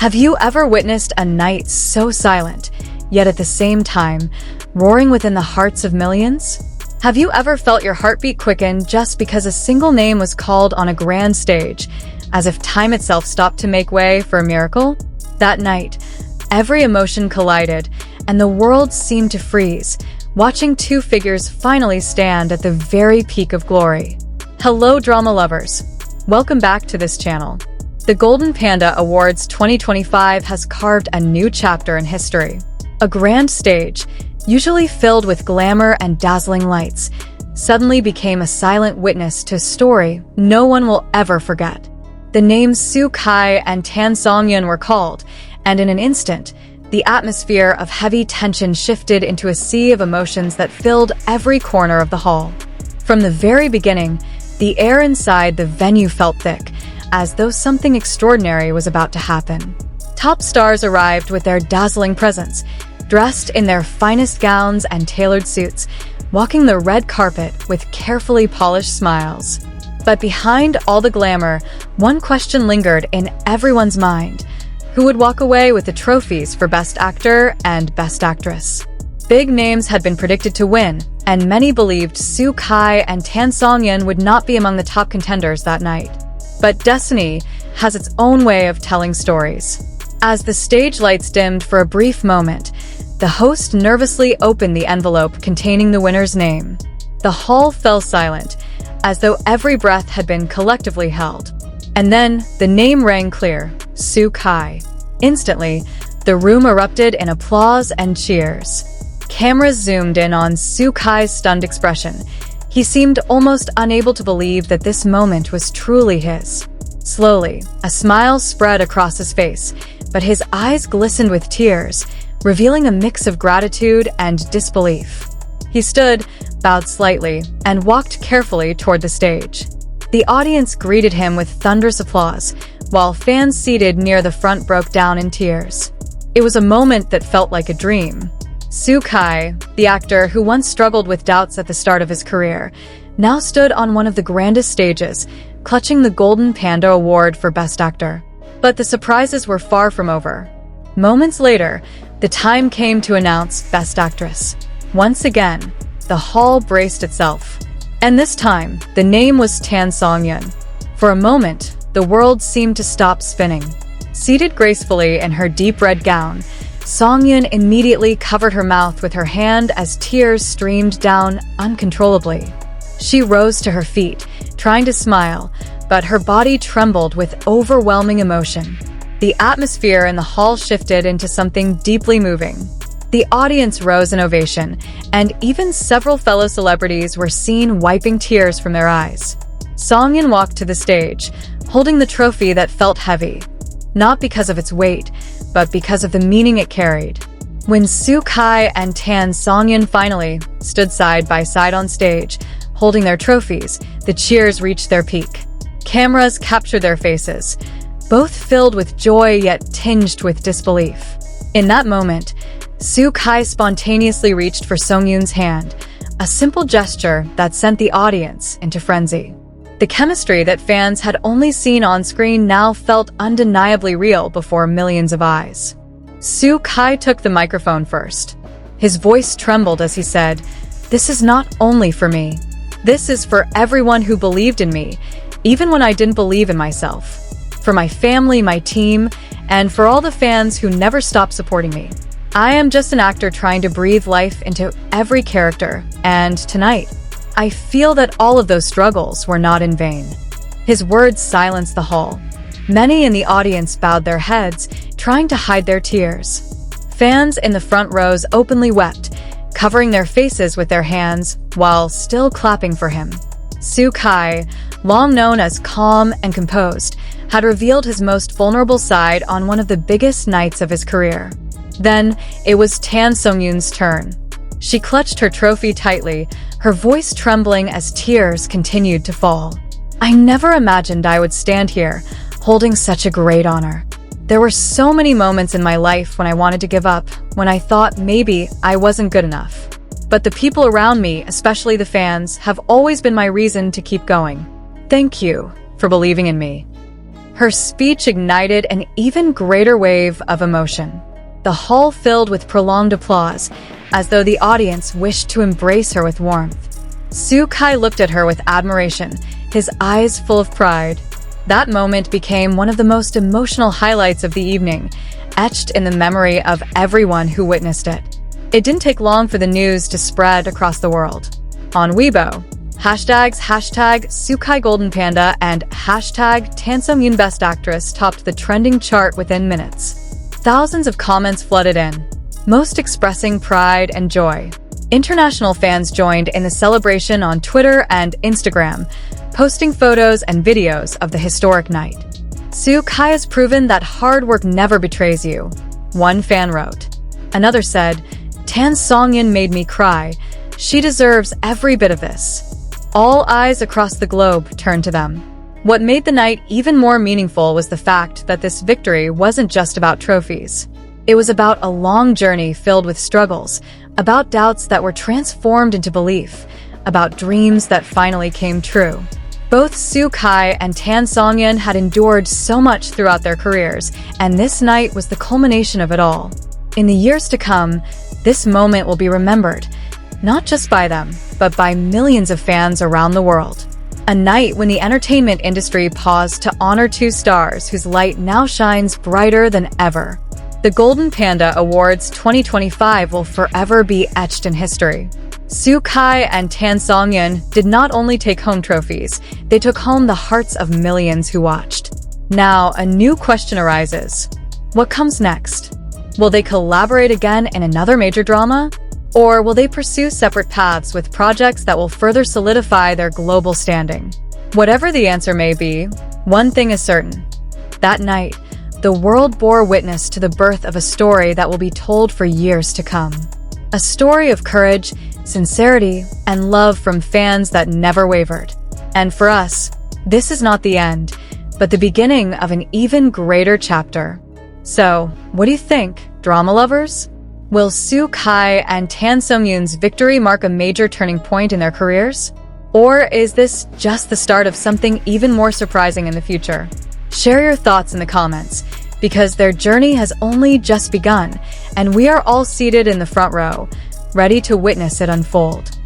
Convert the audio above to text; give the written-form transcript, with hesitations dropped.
Have you ever witnessed a night so silent, yet at the same time, roaring within the hearts of millions? Have you ever felt your heartbeat quicken just because a single name was called on a grand stage, as if time itself stopped to make way for a miracle? That night, every emotion collided, and the world seemed to freeze, watching two figures finally stand at the very peak of glory. Hello, drama lovers. Welcome back to this channel. The Golden Panda Awards 2025 has carved a new chapter in history. A grand stage, usually filled with glamour and dazzling lights, suddenly became a silent witness to a story no one will ever forget. The names Soo Kai and Tan Songyun were called, and in an instant, the atmosphere of heavy tension shifted into a sea of emotions that filled every corner of the hall. From the very beginning, the air inside the venue felt thick, as though something extraordinary was about to happen. Top stars arrived with their dazzling presence, dressed in their finest gowns and tailored suits, walking the red carpet with carefully polished smiles. But behind all the glamour, one question lingered in everyone's mind: who would walk away with the trophies for Best Actor and Best Actress? Big names had been predicted to win, and many believed Soo Kai and Tan Songyun would not be among the top contenders that night. But destiny has its own way of telling stories. As the stage lights dimmed for a brief moment, the host nervously opened the envelope containing the winner's name. The hall fell silent, as though every breath had been collectively held. And then the name rang clear: Soo Kai. Instantly, the room erupted in applause and cheers. Cameras zoomed in on Soo Kai's stunned expression. He seemed almost unable to believe that this moment was truly his. Slowly, a smile spread across his face, but his eyes glistened with tears, revealing a mix of gratitude and disbelief. He stood, bowed slightly, and walked carefully toward the stage. The audience greeted him with thunderous applause, while fans seated near the front broke down in tears. It was a moment that felt like a dream. Soo Kai, the actor who once struggled with doubts at the start of his career, now stood on one of the grandest stages, clutching the Golden Panda Award for Best Actor. But the surprises were far from over. Moments later, the time came to announce Best Actress. Once again, the hall braced itself. And this time, the name was Tan Songyun. For a moment, the world seemed to stop spinning. Seated gracefully in her deep red gown, Songyun immediately covered her mouth with her hand as tears streamed down uncontrollably. She rose to her feet, trying to smile, but her body trembled with overwhelming emotion. The atmosphere in the hall shifted into something deeply moving. The audience rose in ovation, and even several fellow celebrities were seen wiping tears from their eyes. Songyun walked to the stage, holding the trophy that felt heavy, not because of its weight, but because of the meaning it carried. When Soo Kai and Tan Songyun finally stood side by side on stage, holding their trophies, the cheers reached their peak. Cameras captured their faces, both filled with joy yet tinged with disbelief. In that moment, Soo Kai spontaneously reached for Songyun's hand, a simple gesture that sent the audience into frenzy. The chemistry that fans had only seen on screen now felt undeniably real before millions of eyes. Soo Kai took the microphone first. His voice trembled as he said, "This is not only for me. This is for everyone who believed in me, even when I didn't believe in myself. For my family, my team, and for all the fans who never stopped supporting me. I am just an actor trying to breathe life into every character, and tonight, I feel that all of those struggles were not in vain." His words silenced the hall. Many in the audience bowed their heads, trying to hide their tears. Fans in the front rows openly wept, covering their faces with their hands while still clapping for him. Soo Kai, long known as calm and composed, had revealed his most vulnerable side on one of the biggest nights of his career. Then, it was Tan Songyun's turn. She clutched her trophy tightly, her voice trembling as tears continued to fall. "I never imagined I would stand here, holding such a great honor. There were so many moments in my life when I wanted to give up, when I thought maybe I wasn't good enough. But the people around me, especially the fans, have always been my reason to keep going. Thank you for believing in me." Her speech ignited an even greater wave of emotion. The hall filled with prolonged applause, as though the audience wished to embrace her with warmth. Soo Kai looked at her with admiration, his eyes full of pride. That moment became one of the most emotional highlights of the evening, etched in the memory of everyone who witnessed it. It didn't take long for the news to spread across the world. On Weibo, hashtags #SooKai Golden Panda and #Tan Songyun Best Actress topped the trending chart within minutes. Thousands of comments flooded in, most expressing pride and joy. International fans joined in the celebration on Twitter and Instagram, posting photos and videos of the historic night. Soo Kai has proven that hard work never betrays you, one fan wrote. Another said, "Tan Songyun made me cry. She deserves every bit of this." All eyes across the globe turned to them. What made the night even more meaningful was the fact that this victory wasn't just about trophies. It was about a long journey filled with struggles, about doubts that were transformed into belief, about dreams that finally came true. Both Soo Kai and Tan Songyun had endured so much throughout their careers, and this night was the culmination of it all. In the years to come, this moment will be remembered, not just by them, but by millions of fans around the world. A night when the entertainment industry paused to honor two stars whose light now shines brighter than ever. The Golden Panda Awards 2025 will forever be etched in history. Soo Kai and Tan Songyun did not only take home trophies, they took home the hearts of millions who watched. Now, a new question arises. What comes next? Will they collaborate again in another major drama? Or will they pursue separate paths with projects that will further solidify their global standing? Whatever the answer may be, one thing is certain. That night, the world bore witness to the birth of a story that will be told for years to come. A story of courage, sincerity, and love from fans that never wavered. And for us, this is not the end, but the beginning of an even greater chapter. So, what do you think, drama lovers? Will Soo Kai and Tan Songyun's victory mark a major turning point in their careers? Or is this just the start of something even more surprising in the future? Share your thoughts in the comments, because their journey has only just begun, and we are all seated in the front row, ready to witness it unfold.